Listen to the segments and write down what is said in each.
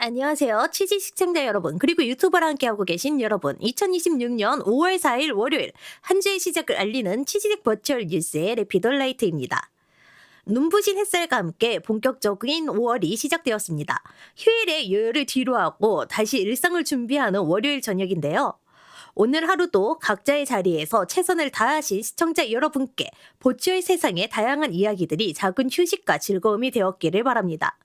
안녕하세요. 치즈 시청자 여러분, 그리고 유튜버랑 함께하고 계신 여러분. 2026년 5월 4일 월요일, 한 주의 시작을 알리는 치즈직 버추얼 뉴스의 레피돌라이트입니다. 눈부신 햇살과 함께 본격적인 5월이 시작되었습니다. 휴일에 여유를 뒤로하고 다시 일상을 준비하는 월요일 저녁인데요. 오늘 하루도 각자의 자리에서 최선을 다하신 시청자 여러분께 버추얼 세상의 다양한 이야기들이 작은 휴식과 즐거움이 되었기를 바랍니다.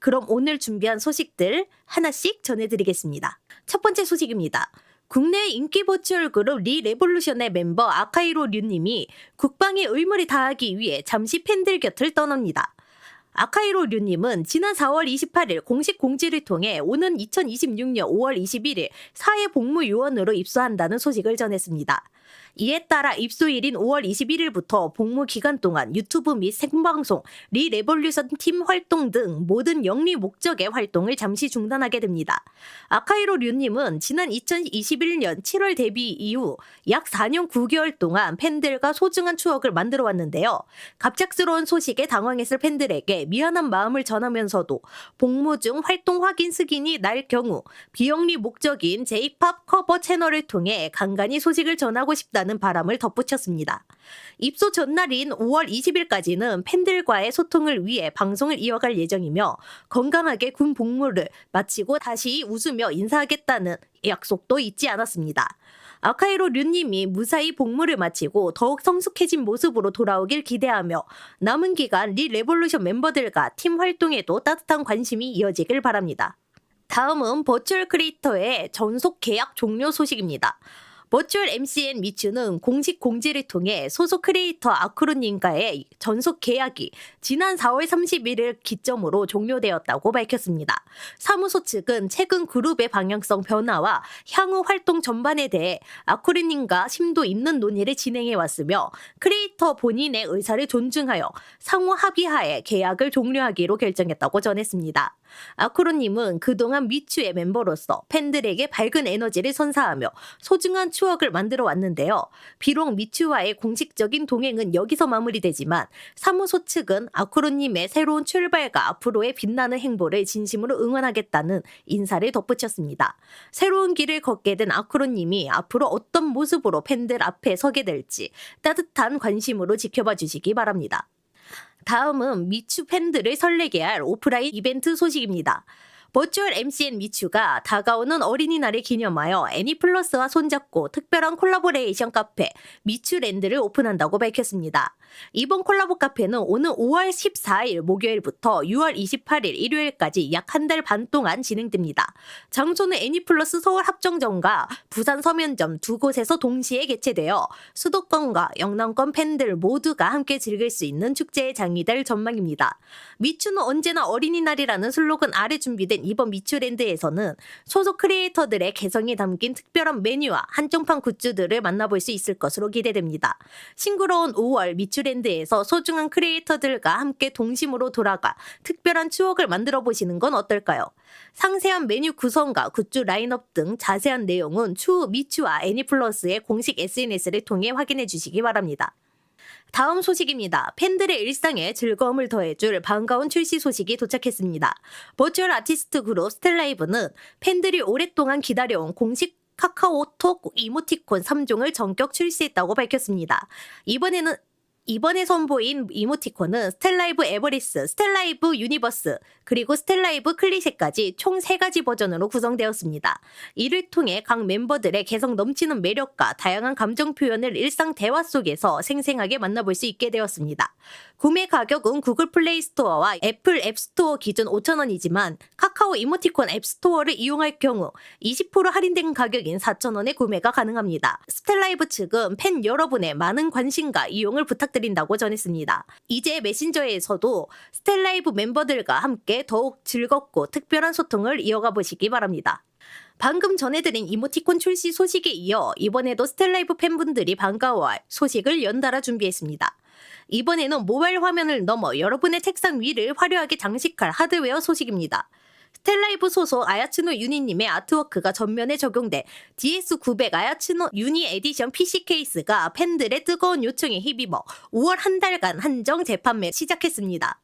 그럼 오늘 준비한 소식들 하나씩 전해드리겠습니다. 첫 번째 소식입니다. 국내 인기 버추얼 그룹 리레볼루션의 멤버 아카이로 류님이 국방의 의무를 다하기 위해 잠시 팬들 곁을 떠납니다. 아카이로 류님은 지난 4월 28일 공식 공지를 통해 오는 2026년 5월 21일 사회복무요원으로 입소한다는 소식을 전했습니다. 이에 따라 입소일인 5월 21일부터 복무 기간 동안 유튜브 및 생방송, 리레볼루션 팀 활동 등 모든 영리 목적의 활동을 잠시 중단하게 됩니다. 아카이로 류님은 지난 2021년 7월 데뷔 이후 약 4년 9개월 동안 팬들과 소중한 추억을 만들어 왔는데요. 갑작스러운 소식에 당황했을 팬들에게 미안한 마음을 전하면서도 복무 중 활동 확인 승인이 날 경우 비영리 목적인 J-POP 커버 채널을 통해 간간히 소식을 전하고 싶다는 바람을 덧붙였습니다. 입소 전날인 5월 20일까지는 팬들과의 소통을 위해 방송을 이어갈 예정이며 건강하게 군 복무를 마치고 다시 웃으며 인사하겠다는 약속도 잊지 않았습니다. 아카이로 류님이 무사히 복무를 마치고 더욱 성숙해진 모습으로 돌아오길 기대하며 남은 기간 리레볼루션 멤버들과 팀 활동에도 따뜻한 관심이 이어지길 바랍니다. 다음은 버추얼 크리에이터의 전속 계약 종료 소식입니다. 버추얼 MCN 미추는 공식 공지를 통해 소속 크리에이터 아크루님과의 전속 계약이 지난 4월 31일 기점으로 종료되었다고 밝혔습니다. 사무소 측은 최근 그룹의 방향성 변화와 향후 활동 전반에 대해 아크루님과 심도 있는 논의를 진행해 왔으며 크리에이터 본인의 의사를 존중하여 상호 합의하에 계약을 종료하기로 결정했다고 전했습니다. 아크루님은 그동안 미추의 멤버로서 팬들에게 밝은 에너지를 선사하며 소중한 추억을 만들어 왔는데요. 비록 미추와의 공식적인 동행은 여기서 마무리되지만 사무소 측은 아크루님의 새로운 출발과 앞으로의 빛나는 행보를 진심으로 응원하겠다는 인사를 덧붙였습니다. 새로운 길을 걷게 된 아크루님이 앞으로 어떤 모습으로 팬들 앞에 서게 될지 따뜻한 관심으로 지켜봐 주시기 바랍니다. 다음은 미추 팬들을 설레게 할 오프라인 이벤트 소식입니다. 버추얼 MCN 미추가 다가오는 어린이날을 기념하여 애니플러스와 손잡고 특별한 콜라보레이션 카페 미추랜드를 오픈한다고 밝혔습니다. 이번 콜라보 카페는 오는 5월 14일 목요일부터 6월 28일 일요일까지 약 한 달 반 동안 진행됩니다. 장소는 애니플러스 서울 합정점과 부산 서면점 두 곳에서 동시에 개최되어 수도권과 영남권 팬들 모두가 함께 즐길 수 있는 축제의 장이 될 전망입니다. 미추는 언제나 어린이날이라는 슬로건 아래 준비된 이번 미추랜드에서는 소속 크리에이터들의 개성이 담긴 특별한 메뉴와 한정판 굿즈들을 만나볼 수 있을 것으로 기대됩니다. 싱그러운 5월 미추랜드에서 소중한 크리에이터들과 함께 동심으로 돌아가 특별한 추억을 만들어 보시는 건 어떨까요? 상세한 메뉴 구성과 굿즈 라인업 등 자세한 내용은 추후 미추와 애니플러스의 공식 SNS를 통해 확인해 주시기 바랍니다. 다음 소식입니다. 팬들의 일상에 즐거움을 더해줄 반가운 출시 소식이 도착했습니다. 버추얼 아티스트 그룹 스텔라이브는 팬들이 오랫동안 기다려온 공식 카카오톡 이모티콘 3종을 전격 출시했다고 밝혔습니다. 이번에 선보인 이모티콘은 스텔라이브 에버리스, 스텔라이브 유니버스, 그리고 스텔라이브 클리셰까지 총 3가지 버전으로 구성되었습니다. 이를 통해 각 멤버들의 개성 넘치는 매력과 다양한 감정 표현을 일상 대화 속에서 생생하게 만나볼 수 있게 되었습니다. 구매 가격은 구글 플레이 스토어와 애플 앱스토어 기준 5,000원이지만 카카오 이모티콘 앱스토어를 이용할 경우 20% 할인된 가격인 4,000원에 구매가 가능합니다. 스텔라이브 측은 팬 여러분의 많은 관심과 이용을 부탁드린다고 전했습니다. 이제 메신저에서도 스텔라이브 멤버들과 함께 더욱 즐겁고 특별한 소통을 이어가 보시기 바랍니다. 방금 전해드린 이모티콘 출시 소식에 이어 이번에도 스텔라이브 팬분들이 반가워할 소식을 연달아 준비했습니다. 이번에는 모바일 화면을 넘어 여러분의 책상 위를 화려하게 장식할 하드웨어 소식입니다. 스텔라이브 소속 아야츠노 유니님의 아트워크가 전면에 적용돼 DS900 아야츠노 유니 에디션 PC 케이스가 팬들의 뜨거운 요청에 힘입어 5월 한 달간 한정 재판매 시작했습니다.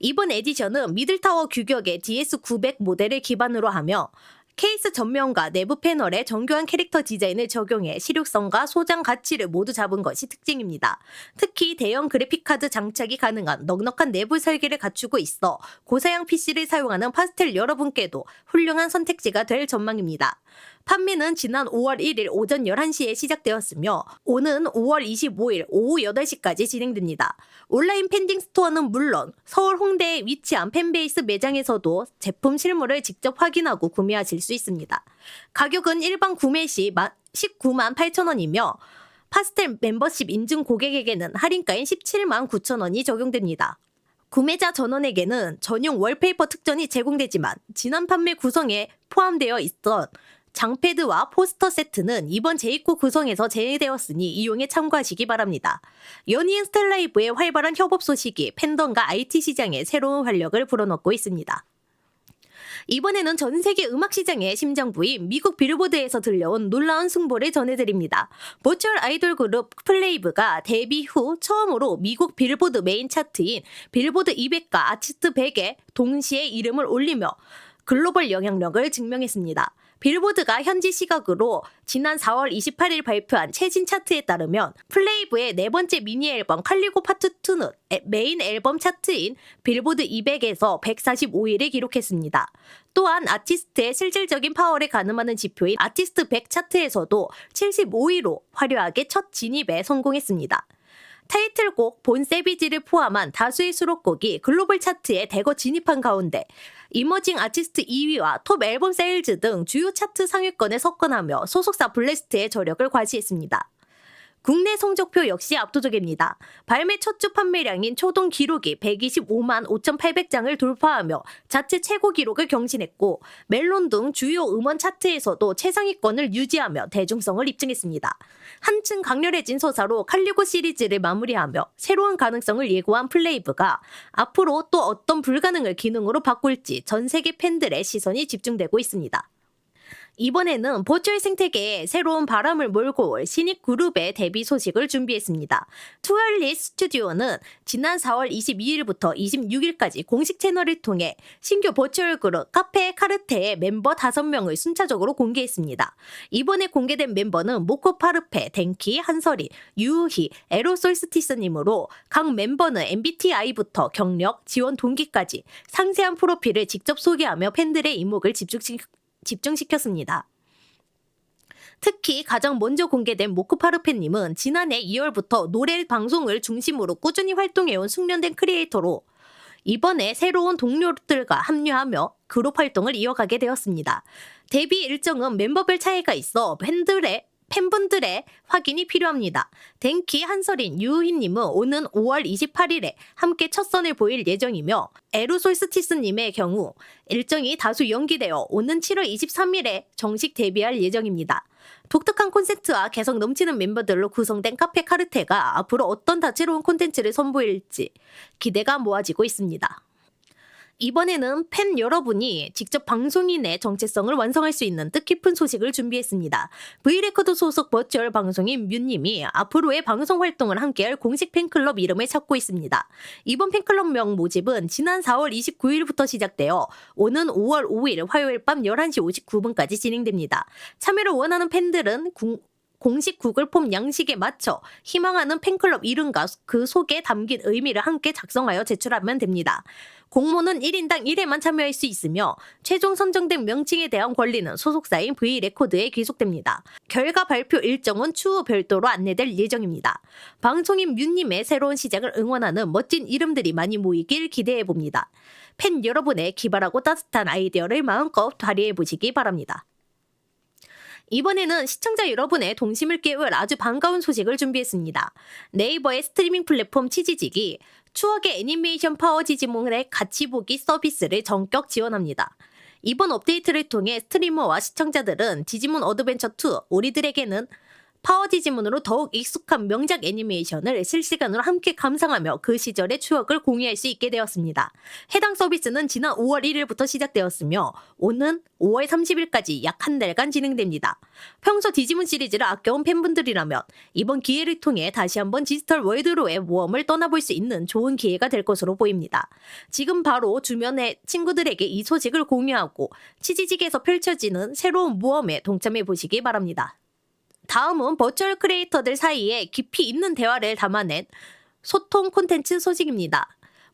이번 에디션은 미들타워 규격의 DS900 모델을 기반으로 하며 케이스 전면과 내부 패널에 정교한 캐릭터 디자인을 적용해 실용성과 소장 가치를 모두 잡은 것이 특징입니다. 특히 대형 그래픽카드 장착이 가능한 넉넉한 내부 설계를 갖추고 있어 고사양 PC를 사용하는 파스텔 여러분께도 훌륭한 선택지가 될 전망입니다. 판매는 지난 5월 1일 오전 11시에 시작되었으며 오는 5월 25일 오후 8시까지 진행됩니다. 온라인 팬딩 스토어는 물론 서울 홍대에 위치한 팬베이스 매장에서도 제품 실물을 직접 확인하고 구매하실 수 있습니다. 가격은 일반 구매 시 19만 8천 원이며 파스텔 멤버십 인증 고객에게는 할인가인 17만 9천 원이 적용됩니다. 구매자 전원에게는 전용 월페이퍼 특전이 제공되지만 지난 판매 구성에 포함되어 있던 장패드와 포스터 세트는 이번 재입고 구성에서 제외되었으니 이용에 참고하시기 바랍니다. 연이은 스텔라이브의 활발한 협업 소식이 팬덤과 IT 시장에 새로운 활력을 불어넣고 있습니다. 이번에는 전 세계 음악 시장의 심장부인 미국 빌보드에서 들려온 놀라운 승보를 전해드립니다. 버추얼 아이돌 그룹 플레이브가 데뷔 후 처음으로 미국 빌보드 메인 차트인 빌보드 200과 아티스트 100에 동시에 이름을 올리며 글로벌 영향력을 증명했습니다. 빌보드가 현지 시각으로 지난 4월 28일 발표한 최신 차트에 따르면 플레이브의 네 번째 미니 앨범 칼리고 파트 2는 메인 앨범 차트인 빌보드 200에서 145위를 기록했습니다. 또한 아티스트의 실질적인 파워를 가늠하는 지표인 아티스트 100 차트에서도 75위로 화려하게 첫 진입에 성공했습니다. 타이틀곡 본 세비지를 포함한 다수의 수록곡이 글로벌 차트에 대거 진입한 가운데 이머징 아티스트 2위와 톱 앨범 세일즈 등 주요 차트 상위권에 석권하며 소속사 블래스트의 저력을 과시했습니다. 국내 성적표 역시 압도적입니다. 발매 첫 주 판매량인 초동 기록이 125만 5,800장을 돌파하며 자체 최고 기록을 경신했고 멜론 등 주요 음원 차트에서도 최상위권을 유지하며 대중성을 입증했습니다. 한층 강렬해진 서사로 칼리고 시리즈를 마무리하며 새로운 가능성을 예고한 플레이브가 앞으로 또 어떤 불가능을 기능으로 바꿀지 전 세계 팬들의 시선이 집중되고 있습니다. 이번에는 버추얼 생태계에 새로운 바람을 몰고 올 신입 그룹의 데뷔 소식을 준비했습니다. 투얼리스 스튜디오는 지난 4월 22일부터 26일까지 공식 채널을 통해 신규 버추얼 그룹 카페 카르테의 멤버 5명을 순차적으로 공개했습니다. 이번에 공개된 멤버는 모코 파르페, 덴키, 한설인, 유희, 에로솔스티스님으로 각 멤버는 MBTI부터 경력, 지원 동기까지 상세한 프로필을 직접 소개하며 팬들의 이목을 집중시켰습니다. 특히 가장 먼저 공개된 모크파르페님은 지난해 2월부터 노래 방송을 중심으로 꾸준히 활동해온 숙련된 크리에이터로 이번에 새로운 동료들과 합류하며 그룹 활동을 이어가게 되었습니다. 데뷔 일정은 멤버별 차이가 있어 팬분들의 확인이 필요합니다. 덴키, 한설인, 유희님은 오는 5월 28일에 함께 첫 선을 보일 예정이며 에루솔스티스님의 경우 일정이 다수 연기되어 오는 7월 23일에 정식 데뷔할 예정입니다. 독특한 콘셉트와 개성 넘치는 멤버들로 구성된 카페 카르테가 앞으로 어떤 다채로운 콘텐츠를 선보일지 기대가 모아지고 있습니다. 이번에는 팬 여러분이 직접 방송인의 정체성을 완성할 수 있는 뜻깊은 소식을 준비했습니다. V레코드 소속 버추얼 방송인 뮤님이 앞으로의 방송 활동을 함께할 공식 팬클럽 이름을 찾고 있습니다. 이번 팬클럽명 모집은 지난 4월 29일부터 시작되어 오는 5월 5일 화요일 밤 11시 59분까지 진행됩니다. 참여를 원하는 팬들은 공식 구글 폼 양식에 맞춰 희망하는 팬클럽 이름과 그 속에 담긴 의미를 함께 작성하여 제출하면 됩니다. 공모는 1인당 1회만 참여할 수 있으며 최종 선정된 명칭에 대한 권리는 소속사인 V레코드에 귀속됩니다. 결과 발표 일정은 추후 별도로 안내될 예정입니다. 방송인 뮤님의 새로운 시작을 응원하는 멋진 이름들이 많이 모이길 기대해봅니다. 팬 여러분의 기발하고 따뜻한 아이디어를 마음껏 발휘해보시기 바랍니다. 이번에는 시청자 여러분의 동심을 깨울 아주 반가운 소식을 준비했습니다. 네이버의 스트리밍 플랫폼 치지직이 추억의 애니메이션 파워 디지몬의 같이 보기 서비스를 전격 지원합니다. 이번 업데이트를 통해 스트리머와 시청자들은 디지몬 어드벤처 2 우리들에게는 파워 디지몬으로 더욱 익숙한 명작 애니메이션을 실시간으로 함께 감상하며 그 시절의 추억을 공유할 수 있게 되었습니다. 해당 서비스는 지난 5월 1일부터 시작되었으며 오는 5월 30일까지 약 한 달간 진행됩니다. 평소 디지몬 시리즈를 아껴온 팬분들이라면 이번 기회를 통해 다시 한번 디지털 월드로의 모험을 떠나볼 수 있는 좋은 기회가 될 것으로 보입니다. 지금 바로 주변의 친구들에게 이 소식을 공유하고 치지직에서 펼쳐지는 새로운 모험에 동참해 보시기 바랍니다. 다음은 버추얼 크리에이터들 사이에 깊이 있는 대화를 담아낸 소통 콘텐츠 소식입니다.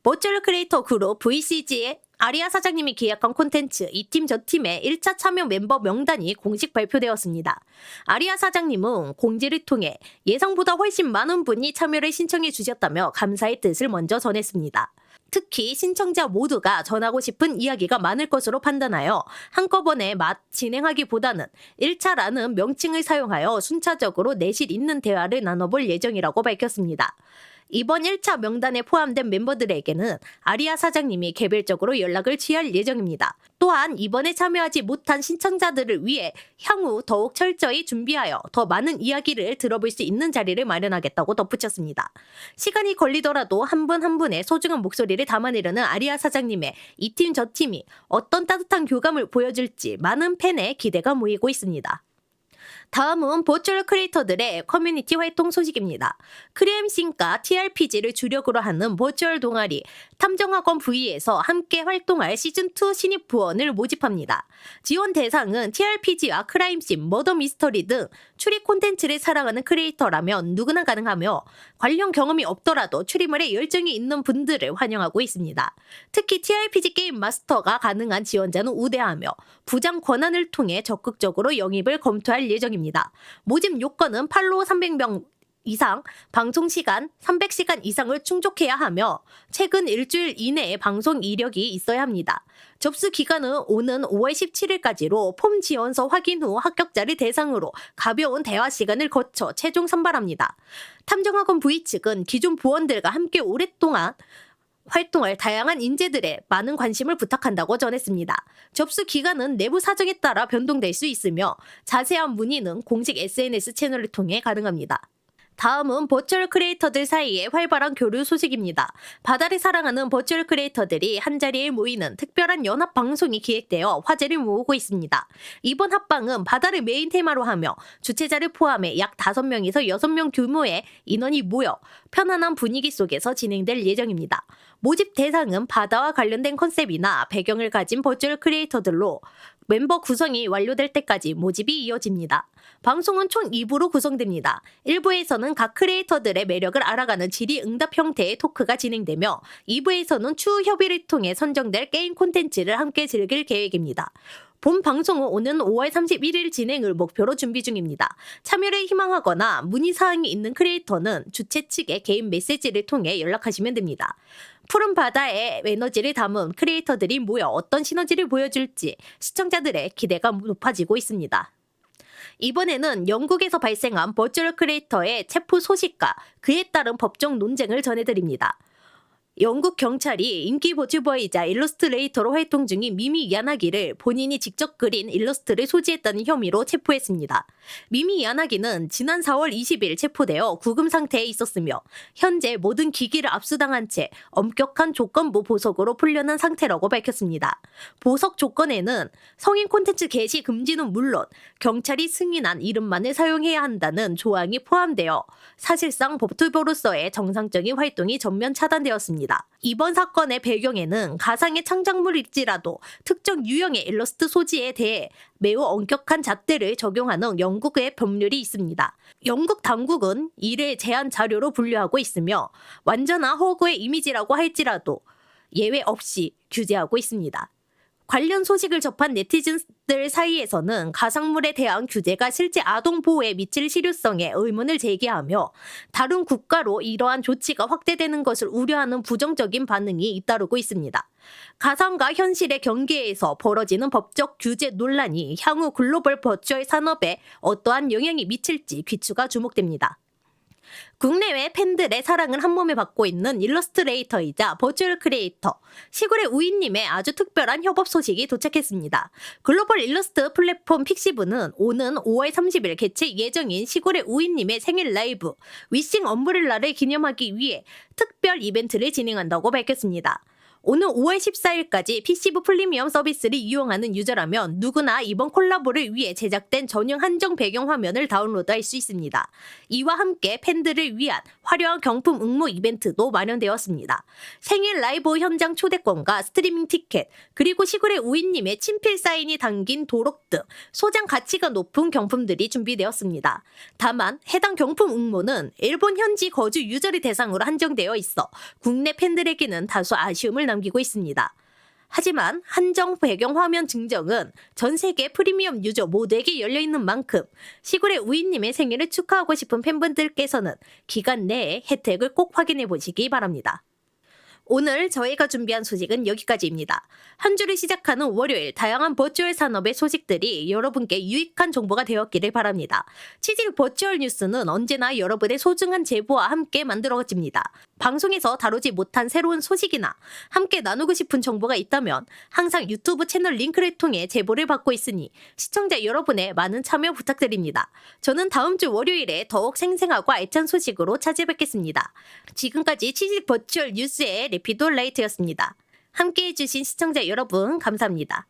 버추얼 크리에이터 그룹 VCG의 아리아 사장님이 기획한 콘텐츠 이 팀 저 팀의 1차 참여 멤버 명단이 공식 발표되었습니다. 아리아 사장님은 공지를 통해 예상보다 훨씬 많은 분이 참여를 신청해 주셨다며 감사의 뜻을 먼저 전했습니다. 특히 신청자 모두가 전하고 싶은 이야기가 많을 것으로 판단하여 한꺼번에 진행하기보다는 1차라는 명칭을 사용하여 순차적으로 내실 있는 대화를 나눠볼 예정이라고 밝혔습니다. 이번 1차 명단에 포함된 멤버들에게는 아리아 사장님이 개별적으로 연락을 취할 예정입니다. 또한 이번에 참여하지 못한 신청자들을 위해 향후 더욱 철저히 준비하여 더 많은 이야기를 들어볼 수 있는 자리를 마련하겠다고 덧붙였습니다. 시간이 걸리더라도 한 분 한 분의 소중한 목소리를 담아내려는 아리아 사장님의 이 팀 저 팀이 어떤 따뜻한 교감을 보여줄지 많은 팬의 기대가 모이고 있습니다. 다음은 버추얼 크리에이터들의 커뮤니티 활동 소식입니다. 크리엠싱과 TRPG를 주력으로 하는 버추얼 동아리 탐정학원 V에서 함께 활동할 시즌2 신입 부원을 모집합니다. 지원 대상은 TRPG와 크라임씬, 머더 미스터리 등 추리 콘텐츠를 사랑하는 크리에이터라면 누구나 가능하며 관련 경험이 없더라도 추리물에 열정이 있는 분들을 환영하고 있습니다. 특히 TRPG 게임 마스터가 가능한 지원자는 우대하며 부장 권한을 통해 적극적으로 영입을 검토할 예정입니다. 모집 요건은 팔로워 300명 이상, 방송 시간 300시간 이상을 충족해야 하며 최근 일주일 이내에 방송 이력이 있어야 합니다. 접수 기간은 오는 5월 17일까지로 폼 지원서 확인 후 합격자를 대상으로 가벼운 대화 시간을 거쳐 최종 선발합니다. 탐정학원 V 측은 기존 부원들과 함께 오랫동안 활동할 다양한 인재들의 많은 관심을 부탁한다고 전했습니다. 접수 기간은 내부 사정에 따라 변동될 수 있으며 자세한 문의는 공식 SNS 채널을 통해 가능합니다. 다음은 버추얼 크리에이터들 사이에 활발한 교류 소식입니다. 바다를 사랑하는 버추얼 크리에이터들이 한자리에 모이는 특별한 연합 방송이 기획되어 화제를 모으고 있습니다. 이번 합방은 바다를 메인 테마로 하며 주최자를 포함해 약 5명에서 6명 규모의 인원이 모여 편안한 분위기 속에서 진행될 예정입니다. 모집 대상은 바다와 관련된 컨셉이나 배경을 가진 버추얼 크리에이터들로 멤버 구성이 완료될 때까지 모집이 이어집니다. 방송은 총 2부로 구성됩니다. 1부에서는 각 크리에이터들의 매력을 알아가는 질의응답 형태의 토크가 진행되며 2부에서는 추후 협의를 통해 선정될 게임 콘텐츠를 함께 즐길 계획입니다. 본 방송은 오는 5월 31일 진행을 목표로 준비 중입니다. 참여를 희망하거나 문의사항이 있는 크리에이터는 주최 측에 개인 메시지를 통해 연락하시면 됩니다. 푸른 바다에 에너지를 담은 크리에이터들이 모여 어떤 시너지를 보여줄지 시청자들의 기대가 높아지고 있습니다. 이번에는 영국에서 발생한 버추얼 크리에이터의 체포 소식과 그에 따른 법정 논쟁을 전해드립니다. 영국 경찰이 인기 버튜버이자 일러스트레이터로 활동 중인 미미 야나기를 본인이 직접 그린 일러스트를 소지했다는 혐의로 체포했습니다. 미미 야나기는 지난 4월 20일 체포되어 구금 상태에 있었으며 현재 모든 기기를 압수당한 채 엄격한 조건부 보석으로 풀려난 상태라고 밝혔습니다. 보석 조건에는 성인 콘텐츠 게시 금지는 물론 경찰이 승인한 이름만을 사용해야 한다는 조항이 포함되어 사실상 버튜버로서의 정상적인 활동이 전면 차단되었습니다. 이번 사건의 배경에는 가상의 창작물일지라도 특정 유형의 일러스트 소지에 대해 매우 엄격한 잣대를 적용하는 영국의 법률이 있습니다. 영국 당국은 이를 제한 자료로 분류하고 있으며 완전한 허구의 이미지라고 할지라도 예외 없이 규제하고 있습니다. 관련 소식을 접한 네티즌들 사이에서는 가상물에 대한 규제가 실제 아동 보호에 미칠 실효성에 의문을 제기하며 다른 국가로 이러한 조치가 확대되는 것을 우려하는 부정적인 반응이 잇따르고 있습니다. 가상과 현실의 경계에서 벌어지는 법적 규제 논란이 향후 글로벌 버추얼 산업에 어떠한 영향이 미칠지 귀추가 주목됩니다. 국내외 팬들의 사랑을 한몸에 받고 있는 일러스트레이터이자 버추얼 크리에이터 시골의 우인님의 아주 특별한 협업 소식이 도착했습니다. 글로벌 일러스트 플랫폼 픽시브는 오는 5월 30일 개최 예정인 시골의 우인님의 생일 라이브 위싱 엄브렐라를 기념하기 위해 특별 이벤트를 진행한다고 밝혔습니다. 오는 5월 14일까지 픽시브 프리미엄 서비스를 이용하는 유저라면 누구나 이번 콜라보를 위해 제작된 전용 한정 배경 화면을 다운로드할 수 있습니다. 이와 함께 팬들을 위한 화려한 경품 응모 이벤트도 마련되었습니다. 생일 라이브 현장 초대권과 스트리밍 티켓, 그리고 시골의 우인님의 친필 사인이 담긴 도록 등 소장 가치가 높은 경품들이 준비되었습니다. 다만 해당 경품 응모는 일본 현지 거주 유저를 대상으로 한정되어 있어 국내 팬들에게는 다소 아쉬움을 남기고 있습니다. 하지만 한정 배경 화면 증정은 전 세계 프리미엄 유저 모두에게 열려있는 만큼 시골의 우인님의 생일을 축하하고 싶은 팬분들께서는 기간 내에 혜택을 꼭 확인해 보시기 바랍니다. 오늘 저희가 준비한 소식은 여기까지입니다. 한 주를 시작하는 월요일 다양한 버추얼 산업의 소식들이 여러분께 유익한 정보가 되었기를 바랍니다. 치질 버추얼 뉴스는 언제나 여러분의 소중한 제보와 함께 만들어집니다. 방송에서 다루지 못한 새로운 소식이나 함께 나누고 싶은 정보가 있다면 항상 유튜브 채널 링크를 통해 제보를 받고 있으니 시청자 여러분의 많은 참여 부탁드립니다. 저는 다음 주 월요일에 더욱 생생하고 알찬 소식으로 찾아뵙겠습니다. 지금까지 치질 버추얼 뉴스의 레피도 라이트였습니다. 함께해 주신 시청자 여러분 감사합니다.